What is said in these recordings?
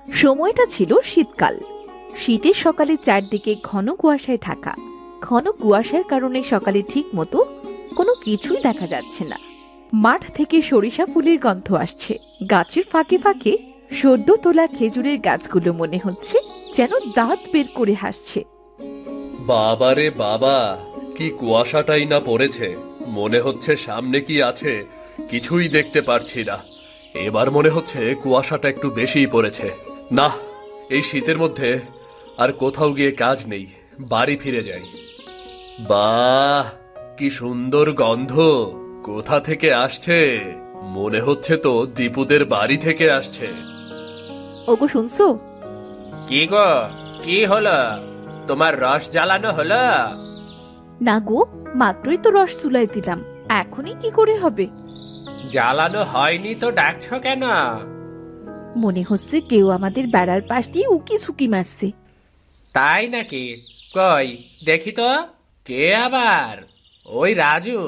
সময়টা ছিল শীতকাল। শীতের সকালে চারদিকে ঘন কুয়াশায় ঢাকা। ঘন কুয়াশার কারণে সকালে ঠিক মতো কোনো কিছুই দেখা যাচ্ছে না। মাঠ থেকে সরিষা ফুলের গন্ধ আসছে। গাছের ফাঁকে ফাঁকে সদ্য তোলা খেজুরের গাছগুলো মনে হচ্ছে যেন দাঁত বের করে হাসছে। বাবারে বাবা, কি কুয়াশাটাই না পড়েছে। মনে হচ্ছে সামনে কি আছে কিছুই দেখতে পারছি না। এবার মনে হচ্ছে কুয়াশাটা একটু বেশিই পড়েছে। না, এই শীতের মধ্যে আর কোথাও গিয়ে কাজ নেই, বাড়ি ফিরে যাই। বাহ, কি সুন্দর গন্ধ! কোথা থেকে আসছে? মনে হচ্ছে তো দীপুদের বাড়ি থেকে আসছে। ওগো শুনছো? কি গো, কি হলো? তোমার রস জ্বালানো হলো? না গো, মাত্রই তো রস চুলাই দিলাম, এখনই কি করে হবে? জ্বালানো হয়নি তো ডাকছো কেন? মনে হচ্ছে কেউ আমাদের বেড়ার পাশ দিয়ে উকি ঝুঁকি মারছে। তাই নাকি? কই দেখি তো, কে আবার? ওই রাজু।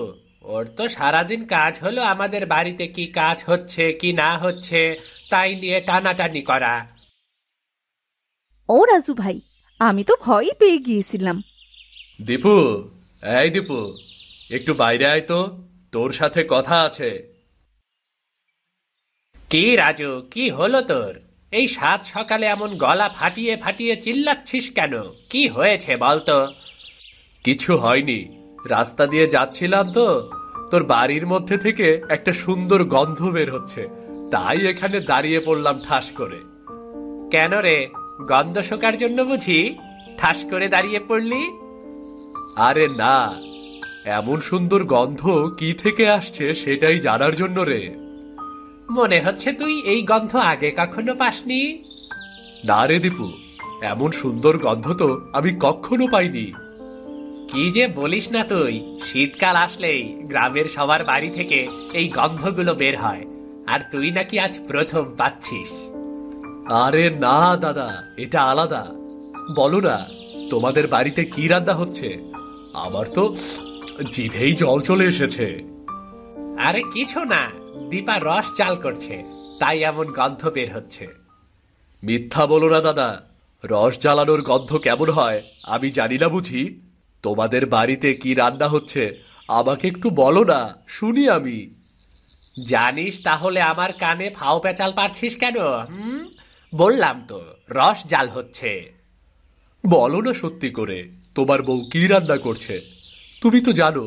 ওর তো সারাদিন কাজ হলো আমাদের বাড়িতে কি কাজ হচ্ছে কি না হচ্ছে তাই নিয়ে টানাটানি করা। ও রাজু ভাই, আমি তো ভয়ই পেয়ে গিয়েছিলাম। দীপু, এই দীপু, একটু বাইরে আয় তো, তোর সাথে কথা আছে। কি রাজু, কি হলো তোর? এই সাত সকালে এমন গলা ফাটিয়ে ফাটিয়ে চিল্লাচ্ছিস কেন? কি হয়েছে বলতো? কিছু হয়নি, রাস্তা দিয়ে যাচ্ছিলাম তো, তোর বাড়ির মধ্যে থেকে একটা সুন্দর গন্ধ বের হচ্ছে, তাই এখানে দাঁড়িয়ে পড়লাম ঠাস করে। কেন রে, গন্ধ শোকার জন্য বুঝি ঠাস করে দাঁড়িয়ে পড়লি? আরে না, এমন সুন্দর গন্ধ কি থেকে আসছে সেটাই জানার জন্য রে। মনে হচ্ছে তুই এই গন্ধ আগে কখনো পাসনি। না রে দীপু, এমন সুন্দর গন্ধ তো আমি কখনো পাইনি। কি যে বলিস না তুই, শীতকাল আসলেই গ্রামের সবার বাড়ি থেকে এই গন্ধগুলো বের হয়, আর তুই নাকি আজ প্রথম পাচ্ছিস। আরে না দাদা, এটা আলাদা। বলো না, তোমাদের বাড়িতে কি রান্না হচ্ছে? আমার তো জিভেই জল চলে এসেছে। আরে কিছু না, দীপা রস চাল করছে, তাই এমন গন্ধ বের হচ্ছে। মিথ্যা বলো না দাদা, রস জ্বালানোর গন্ধ কেমন হয় আমি জানি না বুঝি? তোমাদের বাড়িতে কি রান্না হচ্ছে আমাকে একটু বলো না, শুনি আমি। জানিস তাহলে আমার কানে ফাও পেঁচাল পারছিস কেন? বললাম তো রস জাল হচ্ছে। বলো না সত্যি করে, তোমার বউ কি রান্না করছে? তুমি তো জানো,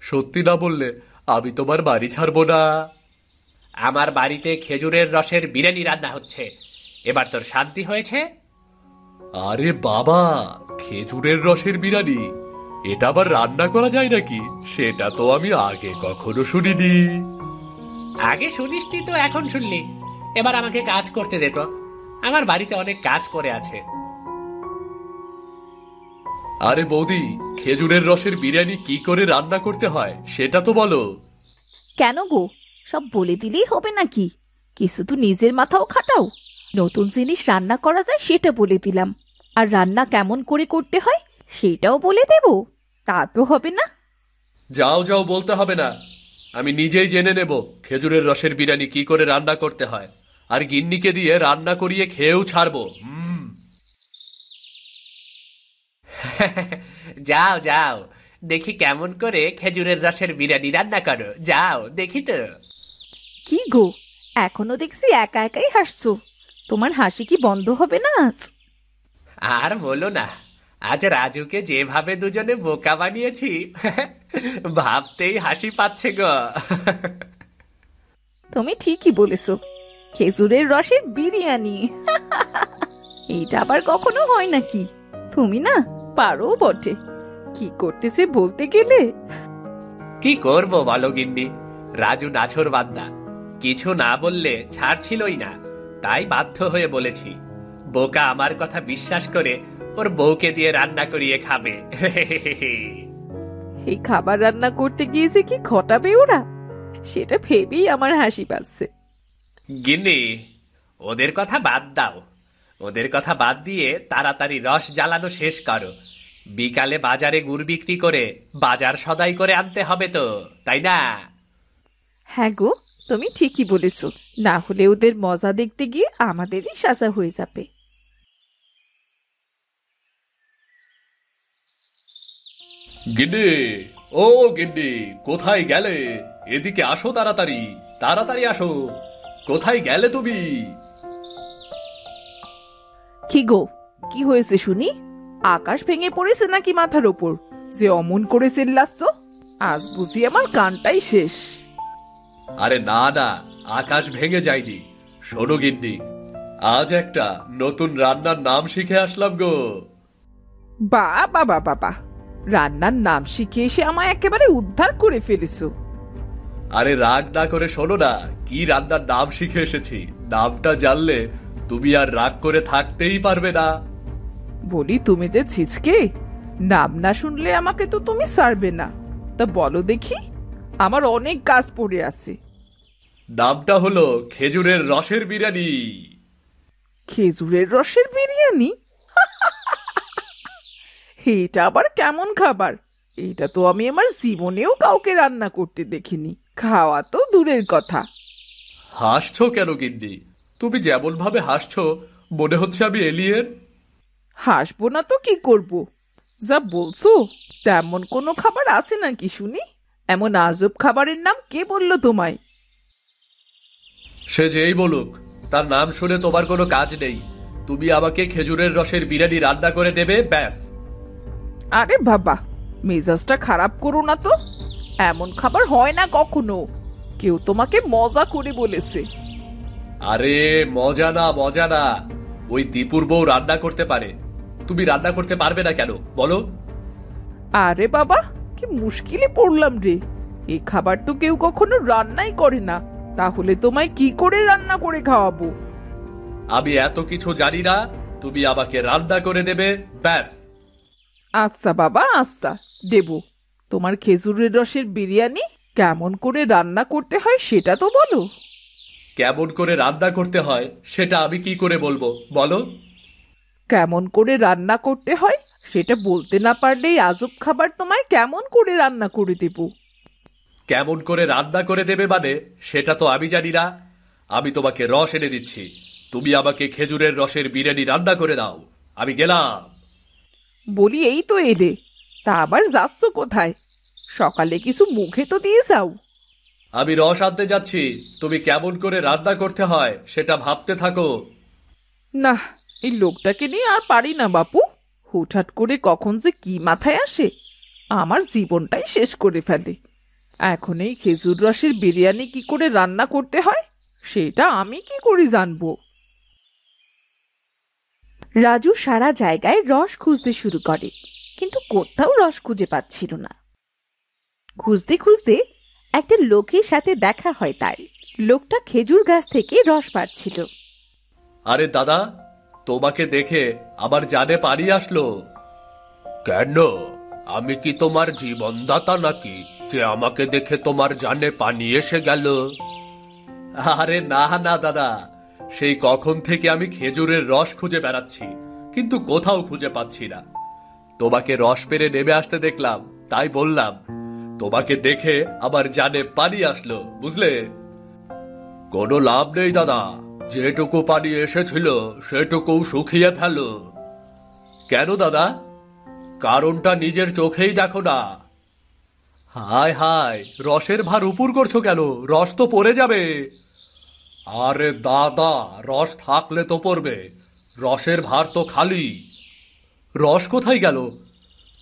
সত্যি না বললে আমি তোমার বাড়ি ছাড়বো না। আমার বাড়িতে খেজুরের রসের বিরিয়ানি রান্না হচ্ছে। এবার তোর শান্তি হয়েছে? আরে বাবা, খেজুরের রসের বিরিয়ানি? এটা আবার রান্না করা যায় নাকি? সেটা তো আমি আগে কখনো শুনিনি। আগে শুনিসনি তো এখন শুনলি। এবার আমাকে কাজ করতে দে তো, আমার বাড়িতে অনেক কাজ পড়ে আছে। আরে বৌদি, খেজুরের রসের বিরিয়ানি কি করে রান্না করতে হয় সেটা তো বলো। কেন গো, সব বলে দিলেই হবে নাকি? কিছু তো নিজের মাথাও খাটাও। নতুন জিনিস রান্না করা যায় সেটা বলে দিলাম, আর রান্না কেমন করে করতে হয় সেটাও বলে দেব? তা তো হবে না। যাও যাও, বলতে হবে না, আমি নিজেই জেনে নেব খেজুরের রসের বিরিয়ানি কি করে রান্না করতে হয়, আর গিন্নিকে দিয়ে রান্না করিয়ে খেয়েও ছাড়বো। যাও যাও, দেখি কেমন করে খেজুরের রসের বিরিয়ানি রান্না করো, যাও দেখি তো। কি গো, এখনো দেখছি একা একাই হাসছো। তোমার হাসি কি বন্ধ হবে না আজ? আর বলো না, আজ রাজুকে যেভাবে দুজনে বোকা বানিয়েছি, ভাবতেই হাসি পাচ্ছে গো। তুমি ঠিকই বলেছো, খেজুরের রসের বিরিয়ানি। এইটা আবার কখনো হয় নাকি? তুমি না পারো বটে, কি করতেছে বলতে গেলে। কি করবো বলো গিন্নি, রাজু নাছোড় বান্দা, কিছু না বললে ছাড়ছিলই না, তাই বাধ্য হয়ে বলেছি। বোকা আমার কথা বিশ্বাস করে ওর বউকে দিয়ে রান্না করিয়ে খাবে। এই খাবার রান্না করতে গিয়েছে কি ঘটাবে ওরা, সেটা ভেবেই আমার হাসি পাচ্ছে। গিন্নি, ওদের কথা বাদ দাও, ওদের কথা বাদ দিয়ে তাড়াতাড়ি রস জ্বালানো শেষ করো। বিকালে বাজারে গুড় বিক্রি করে বাজার সদাই করে আনতে হবে তো, তাই না? হ্যাঁ গো, তুমি ঠিকই বলেছ, না হলে ওদের মজা দেখতে গিয়ে আমাদেরই সাজা হয়ে যাবে। গিন্নি, ও গিন্নি, কোথায় গেলে? এদিকে আসো, তাড়াতাড়ি তাড়াতাড়ি আসো। কোথায় গেলে তুমি? কি গো, কি হয়েছে শুনি? আকাশ ভেঙে পড়েছে নাকি মাথার ওপর যে অমন করে চিল্লাচ্ছ? আজ বুঝি আমার কানটাই শেষ। আরে না না, আকাশ ভেঙে যায়নি। শোনো গিন্নি, আজ একটা নতুন রান্নার নাম শিখে আসলাম গো। বাবা বাবা বাবা, রান্নার নাম শিখে এসে আমায় একেবারে উদ্ধার করে ফেলেছো। আরে রাগ না করে শোনো না, কি রান্নার নাম শিখে এসেছি। নামটা জানলে তুমি আর রাগ করে থাকতেই পারবে না। বলি, তুমি যে ছিচকে, নাম না শুনলে আমাকে তো তুমি ছাড়বে না। তা বলো দেখি, আমার অনেক কাজ পড়ে আছে। নামটা হলো খেজুরের রসের বিরিয়ানি। খেজুরের রসের বিরিয়ানি? এটা আবার কেমন খাবার? এটা তো আমি আমার জীবনেও কাউকে রান্না করতে দেখিনি, খাওয়া তো দূরের কথা। হাসছো কেন গিন্নি? তুমি যেমন ভাবে হাসছো মনে হচ্ছে আমি এলিয়েন। হাসবো না তো কি করব? যা বলছো তেমন কোনো খাবার আছে নাকি শুনি? এমন আজব খাবারের নাম কে বললো তোমায়? সে যেই বলুক, তার নাম শুনে তোমার কোনো কাজ নেই। তুমি আমাকে খেজুরের রসের বিরিয়ানি রান্না করে দেবে, ব্যাস। আরে বাবা, মেজাজটা খারাপ করো না তো। এমন খাবার হয় না কখনো। কেউ তোমাকে মজা করে বলেছে। আরে মজা না, মজা না। ওই দীপুর বউ রান্না করতে পারে, তুমি রান্না করতে পারবে না কেন বলো? আরে বাবা, কি মুশকিলে পড়লাম রে। এই খাবার তো কেউ কখনো রান্নাই করে না, তাহলে তোমায় কি করে রান্না করে খাওয়াবো? আমি এত কিছু জানি না, তুমি আমাকে রান্না করে দেবে, ব্যাস। আচ্ছা বাবা, আচ্ছা দেব। তোমার খেজুরের রসের বিরিয়ানি কেমন করে রান্না করতে হয় সেটা তো বলো। কেমন করে রান্না করতে হয় সেটা আমি কি করে বলবো বলো? কেমন করে রান্না করতে হয় সেটা বলতে না পারলে এই আজব খাবার তোমায় কেমন করে রান্না করে দেব? কেমন করে রান্না করে দেবে মানে সেটা তো আমি জানি না। আমি তোমাকে রস এনে দিচ্ছি, তুমি আমাকে খেজুরের রসের বিরিয়ানি রান্না করে দাও। আমি গেলাম। বলি, এই তো এলে, তা আবার যাচ্ছ কোথায়? সকালে কিছু মুখে তো দিয়ে যাও। আমি রস আনতে যাচ্ছি, তুমি কেমন করে রান্না করতে হয় সেটা ভাবতে থাকো। না, এই লোকটাকে নিয়ে আর পারি না বাপু। হুটহাট করে কখন যে কি মাথায় আসে, আমার জীবনটাই শেষ করে ফেলে। এখন এই খেজুর রসের বিরিয়ানি কি করে রান্না করতে হয় সেটা আমি কি করে জানবো? রাজু সারা জায়গায় রস খুঁজতে শুরু করে, কিন্তু কোথাও রস খুঁজে পাচ্ছিল না। খুঁজতে খুঁজতে একটা লোকের সাথে দেখা হয় তার। লোকটা খেজুর গাছ থেকে রস পাড়ছিল। আরে দাদা, তোমাকে দেখে আমার জানে পানি আসলো। কেন, আমি কি তোমার জীবনদাতা নাকি যে আমাকে দেখে তোমার জানে পানি এসে গেল? আরে না না দাদা, সেই কখন থেকে আমি খেজুরের রস খুঁজে বেড়াচ্ছি, কিন্তু কোথাও খুঁজে পাচ্ছি না। তোমাকে রস পেরে নেমে আসতে দেখলাম, তাই বললাম। তোমাকে দেখে আমার জানে পানি আসলো, বুঝলে? কোনো লাভ নেই দাদা, যেটুকু পানি এসেছিল সেটুকু শুকিয়ে ফেলো। কেন দাদা? কারণটা নিজের চোখেই দেখো না। হায় হায়, রসের ভার উপর করছো কেন? রস তো পড়ে যাবে। আরে দাদা, রস থাকলে তো পড়বে, রসের ভার তো খালি। রস কোথায় গেল?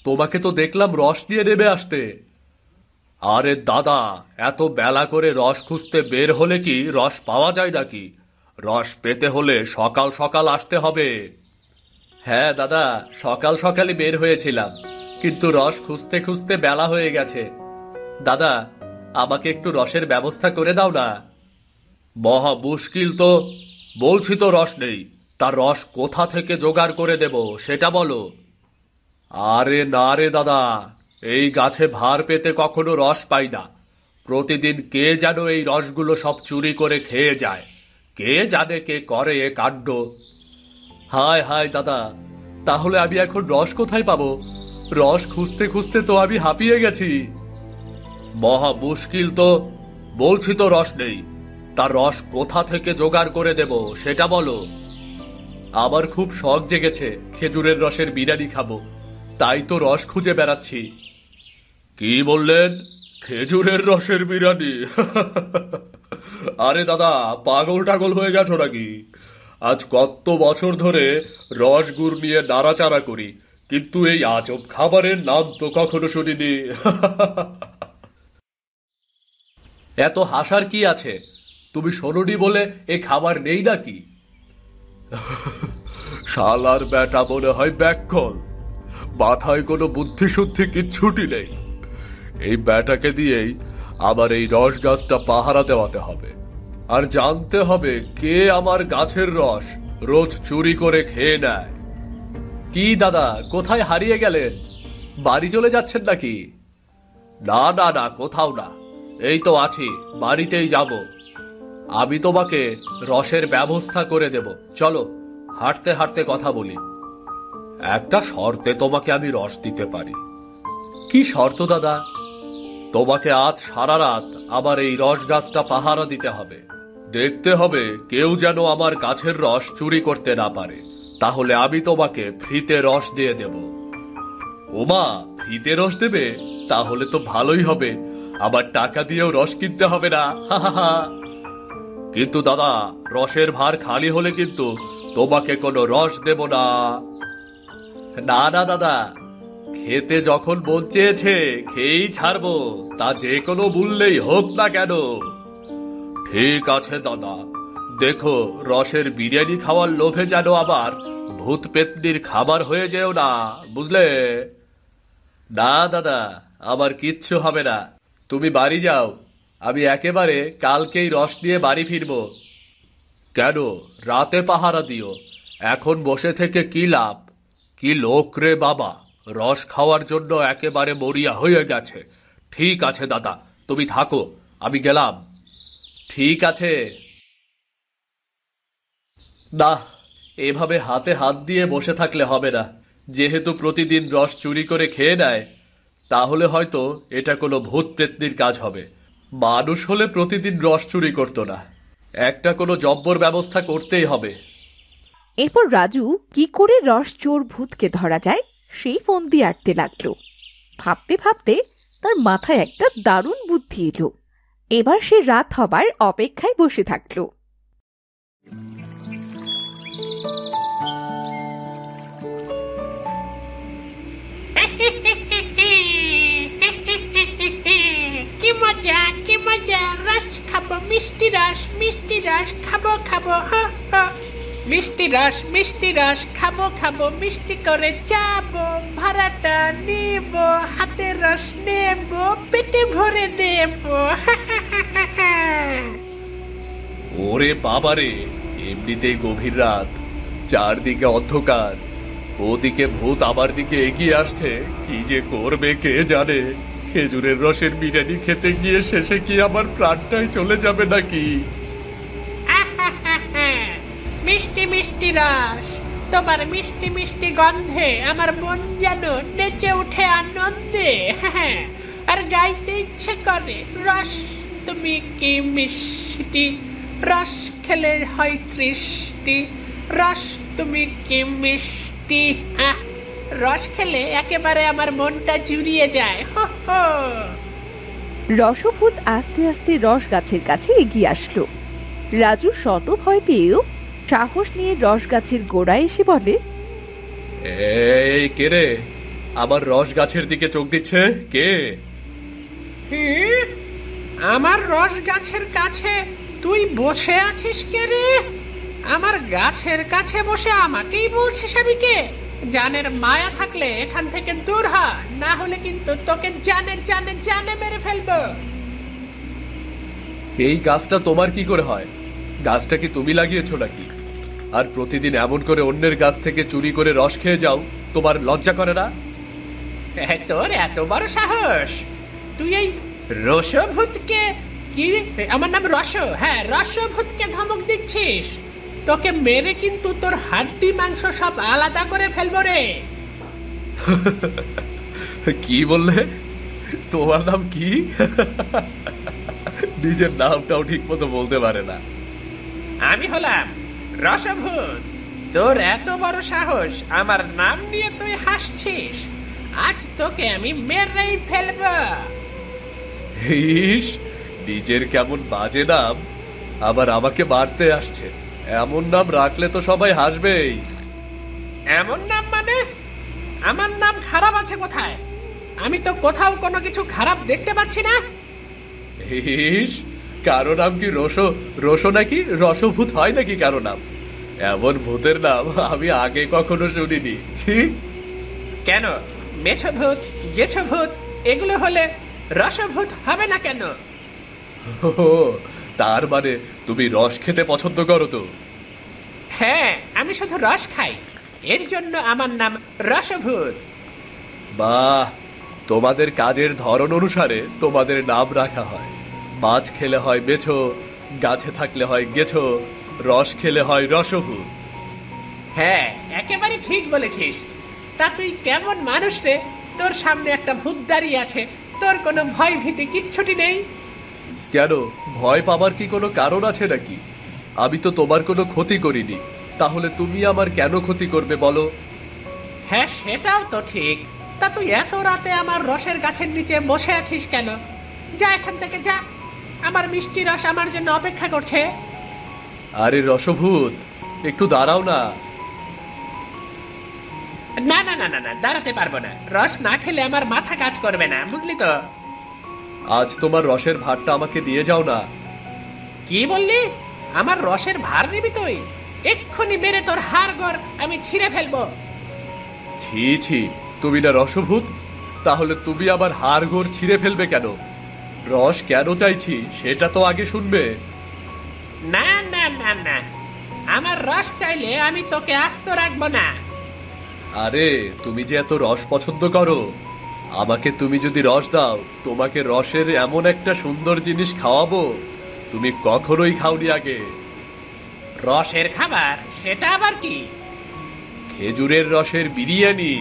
তোমাকে তো দেখলাম রস নিয়ে নেমে আসতে। আরে দাদা, এত বেলা করে রস খুঁজতে বের হলে কি রস পাওয়া যায় নাকি? রস পেতে হলে সকাল সকাল আসতে হবে। হ্যাঁ দাদা, সকাল সকালই বের হয়েছিলাম, কিন্তু রস খুঁজতে খুঁজতে বেলা হয়ে গেছে। দাদা, আমাকে একটু রসের ব্যবস্থা করে দাও না। মহা মুশকিল তো, বলছি তো রস নেই, তার রস কোথা থেকে জোগাড় করে দেব সেটা বলো। আরে না রে দাদা, এই গাছে ভার পেতে কখনো রস পাই না। প্রতিদিন কে যেন এই রসগুলো সব চুরি করে খেয়ে যায়। কে জানে কে করে এ কাণ্ড। হায় হায় দাদা, তাহলে আমি এখন রস কোথায় পাবো? রস খুঁজতে খুঁজতে তো আমি হাঁপিয়ে গেছি। মহা মুশকিল তো, বলছি তো রস নেই, তার রস কোথা থেকে জোগাড় করে দেব সেটা বলো। আমার খুব শখ জেগেছে খেজুরের রসের বিরিয়ানি খাবো, তাই তো রস খুঁজে বেড়াচ্ছি। কি বললেন? খেজুরের রসের বিরিয়ানি? আরে দাদা, পাগল টাগল হয়ে গেছো নাকি? আজ কত বছর ধরে রস গুড় নিয়ে নাড়াচাড়া করি, কিন্তু এই আজব খাবারের নাম তো কখনো শুনিনি। এত হাসার কি আছে? তুমি শোনোনি বলে এ খাবার নেই নাকি? শালার ব্যাটা মনে হয় ব্যাককল, মাথায় কোনো বুদ্ধি শুদ্ধি কিচ্ছুটি নেই। এই ব্যাটাকে দিয়েই আমার এই রস গাছটা পাহারা দেওয়াতে হবে, আর জানতে হবে কে আমার গাছের রস রোজ চুরি করে খেয়ে নেয়। কি দাদা, কোথায় হারিয়ে গেলেন? বাড়ি চলে যাচ্ছেন নাকি? না না না, কোথাও না, এই তো আছি, বাড়িতেই যাব। আমি তোমাকে রসের ব্যবস্থা করে দেব, চলো হাঁটতে হাঁটতে কথা বলি। একটা শর্তে তোমাকে আমি রস দিতে পারি। কি শর্ত দাদা? তোমাকে আজ সারা রাত আবার এই রস গাছটা পাহারা দিতে হবে। দেখতে হবে কেউ যেন আমার গাছের রস চুরি করতে না পারে, তাহলে আমি তোমাকে ফ্রিতে রস দিয়ে দেব। ওমা, ফ্রিতে রস দেবে? তাহলে তো ভালোই হবে, আবার টাকা দিয়েও রস কিনতে হবে না। কিন্তু দাদা, রসের ভার খালি হলে কিন্তু তোমাকে কোনো রস দেব না। না না দাদা, খেতে যখন মন চেয়েছে খেয়েই ছাড়বো, তা যে কোনো মূল্যেই হোক না কেন। ঠিক আছে দাদা, দেখো রসের বিরিয়ানি খাওয়ার লোভে যেন আবার ভূত পেতনির খাবার হয়ে যেও না, বুঝলে? না দাদা, আমার কিচ্ছু হবে না, তুমি বাড়ি যাও, আমি একেবারে কালকেই রস নিয়ে বাড়ি ফিরবো। কেন রাতে পাহারা দিও? এখন বসে থেকে কি লাভ? কি লোক রে বাবা, রস খাওয়ার জন্য একেবারে মরিয়া হয়ে গেছে। ঠিক আছে দাদা, তুমি থাকো, আমি গেলাম। ঠিক আছে। না, এভাবে হাতে হাত দিয়ে বসে থাকলে হবে না। যেহেতু প্রতিদিন রস চুরি করে খেয়ে নেয়, তাহলে হয়তো এটা কোনো ভূত প্রেতনির কাজ হবে। মানুষ হলে প্রতিদিন রস চুরি করতো না। একটা কোনো জব্বর ব্যবস্থা করতেই হবে। এরপর রাজু কি করে রস চোর ভূতকে ধরা যায় সেই ফোন দিয়ে আটতে লাগলো। ভাবতে ভাবতে তার মাথায় একটা দারুণ বুদ্ধি এলো। এবার সে রাত হবার অপেক্ষায় বসে থাকলো। কি মজা, কি মজা, রস খাবো, মিষ্টি রস খাবো খাবো, মিষ্টি রস খাবো খাবো, মিষ্টি করে যাবো, ভাড়াটা নেব, হাতে রস নেব, পেটে ভরে দেব। ওরে বাবারে, এমনিতেই গভীর রাত, চারদিকে অন্ধকার, ওদিকে ভূত আমার দিকে এগিয়ে আসছে, কি যে করবে কে জানে। খেজুরের রসের বিরিয়ানি খেতে গিয়ে শেষে কি আমার প্রাণটাই চলে যাবে নাকি? মিষ্টি মিষ্টি রস, তোমার মিষ্টি মিষ্টি গন্ধে আমার মন যেন নেচে উঠে আনন্দে, আর গাইতে ইচ্ছে করে। রস তুমি কি মিষ্টি, রস খেলে হয় তৃষ্টি, রস তুমি কি মিষ্টি, রস খেলে একেবারে আমার মনটা জুড়িয়ে যায়। রসভূত আস্তে আস্তে রস গাছের কাছে এগিয়ে আসলো। রাজু শত ভয় পেয়েও সাহস নিয়ে রস গাছের গোড়ায় এসে বলে, এই কে রে, আমার রস গাছের দিকে চোখ দিচ্ছে কে? আমার রস গাছের কাছে তুই বসে আছিস কে রে? আমার গাছের কাছে বসে আমাকেই বলছিস আমি কে? জানের মায়া থাকলে এখান থেকে দূর হ, না হলে কিন্তু তোকে জানে জানে জানে মেরে ফেলবো। এই গাছটা তোমার কি করে হয়? গাছটা কি তুমি লাগিয়েছো নাকি? আর প্রতিদিন এমন করে অন্যের গাছ থেকে চুরি করে রস খেয়ে যাও, তোমার লজ্জা করে না? তোর এত বড় সাহস, তুই এই রসভূতকে, কি আমার নাম রস, হ্যাঁ রসভূতকে ধমক দিচ্ছিস? তোকে মেরে কিন্তু তোর হাড্ডি মাংস সব আলাদা করে ফেলবো রে। কি বললে? তোমার নাম কি? নিজের নামটাও ঠিক মতো বলতে পারে না। আমি হলাম রসভূত। তোর এত বড় সাহস, আমার নাম নিয়ে তুই হাসছিস? আজ তোকে আমি মেরেই ফেলবো। ইস, নিজের কেমন বাজে নাম, আবার আমাকে মারতে আসছে। এমন নাম রাখলে তো সবাই হাসবেই। এমন নাম মানে? আমার নাম খারাপ আছে কোথায়? আমি তো কোথাও কোনো কিছু খারাপ দেখতে পাচ্ছি না। ইস, কারো নাম কি রসো নাকি রসভূত হয় নাকি কারো নাম? এমন ভূতের নাম আমি আগে কখনো শুনিনি। ছি। কেন মেছভূত, গেছভূত এগুলো হলে রসভূত হবে না কেন? ও, তার মানে তুমি রস খেতে পছন্দ করো তো? হ্যাঁ, আমি শুধু রস খাই, এর জন্য আমার নাম রসভূত। বাহ, তোমাদের কাজের ধরন অনুসারে তোমাদের নাম রাখা হয়। মাছ খেলে হয় মেছো, গাছে থাকলে হয় গেছো, রস খেলে হয় রসভূত। হ্যাঁ, একেবারে ঠিক বলেছিস। তা তুই কেমন মানুষ রে? তোর সামনে একটা ভূত দাঁড়িয়ে আছে, তোর কোনো ভয় ভীতি কিচ্ছুটি নেই? কেন, ভয় পাবার কি কোনো কারণ আছে নাকি? আমি তো তোমার কোনো ক্ষতি করিনি, তাহলে তুমি আমার কেন ক্ষতি করবে বলো? হ্যাঁ, সেটাও তো ঠিক। তা তুই এত রাতে আমার রসের গাছের নিচে বসে আছিস কেন? যা এখান থেকে যা, আমার মিষ্টি রস আমার জন্য অপেক্ষা করছে। আরে রসভূত, একটু দাঁড়াও না। না না না না না, দাঁড়াতে পারবো না। রস না খেলে আমার মাথা কাজ করবে না, বুঝলি তো? আজ তোমার রসের ভারটা আমাকে দিয়ে যাও না। কি বললি? আমার রসের ভার নিবি তুই? এক্ষুনি মেরে তোর হাড় গড় আমি ছিঁড়ে ফেলবো। ছি ছি, তুমি না রসভূত, তাহলে তুমি আবার হাড় ঘোর ছিঁড়ে ফেলবে কেন? রস কেন চাইছি সেটা তো আগে শুনবে। না না না না, আমার রস চাইলে আমি তোকে আস্ত রাখবো না। আরে, তুমি যে এত রস পছন্দ করো, আমাকে তুমি যদি রস দাও, তোমাকে রসের এমন একটা সুন্দর জিনিস খাওয়াবো তুমি কখনোই খাওনি আগে। রসের খাবার? সেটা আবার কি? খেজুরের রসের বিরিয়ানি।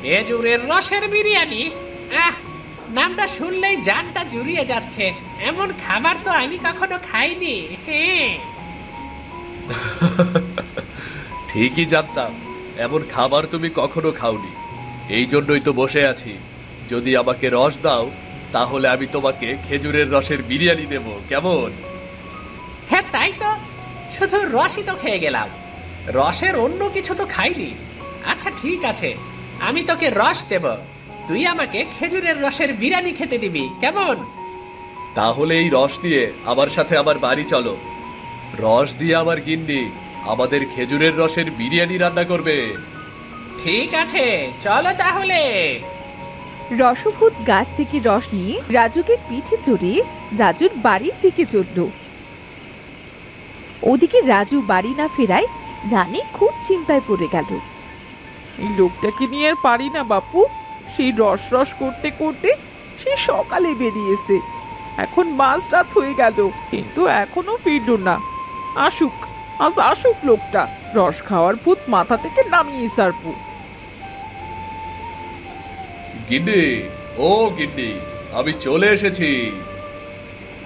খেজুরের রসের বিরিয়ানি? আহ, নামটা শুনলেই জানটা জুড়িয়ে যাচ্ছে। এমন খাবার তো আমি কখনো খাইনি। হ্যাঁ, ঠিকই জানতাম, এমন খাবার তুমি কখনো খাওনি। এই জন্যই তো বসে আছি। যদি আমাকে রস দাও, তাহলে আমি তোমাকে খেজুরের রসের বিরিয়ানি দেব, কেমন? হ্যাঁ তাই তো, শুধু রসই তো খেয়ে গেলাম, রসের অন্য কিছু তো খাইনি। আচ্ছা ঠিক আছে, আমি তোকে রস দেব, তুই আমাকে খেজুরের রসের বিরিয়ানি খেতে দিবি, কেমন? তাহলে এই রস নিয়ে আমার সাথে আমার বাড়ি চলো। রস দিয়ে আমার গিন্নি আমাদের খেজুরের রসের বিরিয়ানি রান্না করবে। ঠিক আছে, চলো তাহলে। রসভূত গাছ থেকে রস নিয়ে রাজুকে পিঠে চড়িয়ে রাজুর বাড়ির দিকে চলল। ওদিকে রাজু বাড়ি না ফেরায় রানী খুব চিন্তায় পড়ে গেল। এই লোকটাকে নিয়ে আর পারি না বাপু। সেই রস রস করতে করতে সেই সকালে বেরিয়েছে, এখন মাঝরাত হয়ে গেল, কিন্তু এখনো ফিরল না। আসুক, আজ আসুক লোকটা, রস খাওয়ার ভূত মাথা থেকে নামিয়ে সারবো। গিন্নি, ও গিন্নি, আমি চলে এসেছি।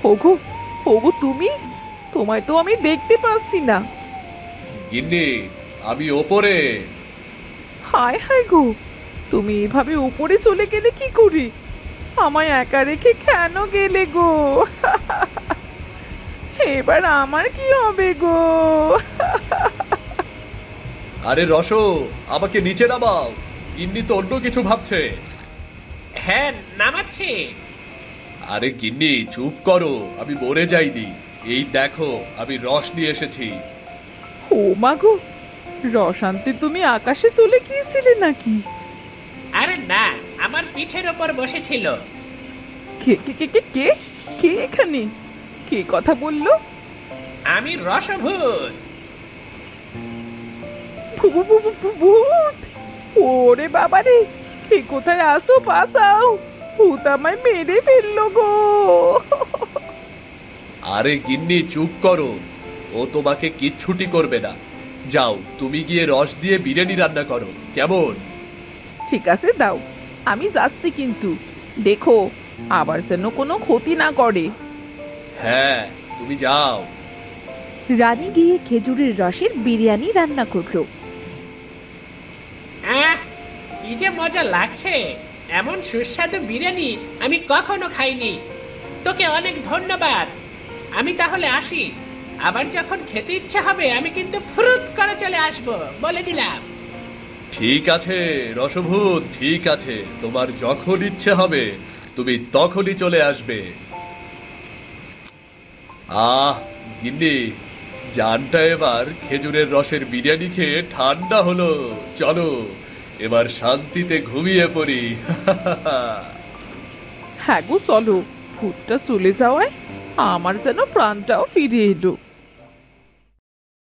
ওগো, ওগো তুমি? তোমায় তো আমি দেখতে পাচ্ছি না। গিন্নি, আমি ওপরে। হায় হায় গো, তুমি এভাবে উপরে চলে গেলে কি করে? আমায় একা রেখে কেন গেলে গো? এবার আমার কি হবে গো? আরে রসো, আমাকে নিচে নামাও। গিন্নি তো অন্য কিছু ভাবছে। হ্যাঁ, নামাচ্ছি। আরে গিন্নি, চুপ করো, আমি মরে যাইনি। এই দেখো, আমি রস নিয়ে এসেছি। ও মা গো, রস আনতে তুমি আকাশে চলে গিয়েছিলে নাকি? আরে না, আমার পিঠের ওপর বসেছিল। কে কে কে কে কে কে এখানে? কে কথা বললো? আমি রসভূত। ভূত! ওরে বাবা রে, কে কোথায় আসো, বাঁচাও, ভূত আমায় মেরে ফেললো গো। আরে গিন্নি, চুপ করো, ও তোমাকে কিচ্ছুটি করবে না। যাও, তুমি গিয়ে রস দিয়ে বিরিয়ানি রান্না করো, কেমন? ঠিক আছে, দাও, আমি যাচ্ছি, কিন্তু দেখো আবার যেন কোনো ক্ষতি না করে। হ্যাঁ, তুমি যাও। রানী গিয়ে খেজুরের রসের বিরিয়ানি রান্না করলো। আহ, কি যে মজা লাগছে! এমন সুস্বাদু বিরিয়ানি আমি কখনো খাইনি। তোকে অনেক ধন্যবাদ। আমি তাহলে আসি। আবার যখন খেতে ইচ্ছে হবে আমি কিন্তু ফুরুত করে চলে আসবো, বলে দিলাম। ঠিক আছে রসভূত, ঠিক আছে, তোমার যখন ইচ্ছে হবে তুমি তখনই চলে আসবে। আহ গিন্নি, জানটা এবার খেজুরের রসের বিরিয়ানি খেয়ে ঠান্ডা হলো। চলো এবার শান্তিতে ঘুমিয়ে পড়ি। হ্যাঁ গো চলো, ভূতটা চলে যাওয়ায় আমার যেন প্রাণটাও ফিরে এলো।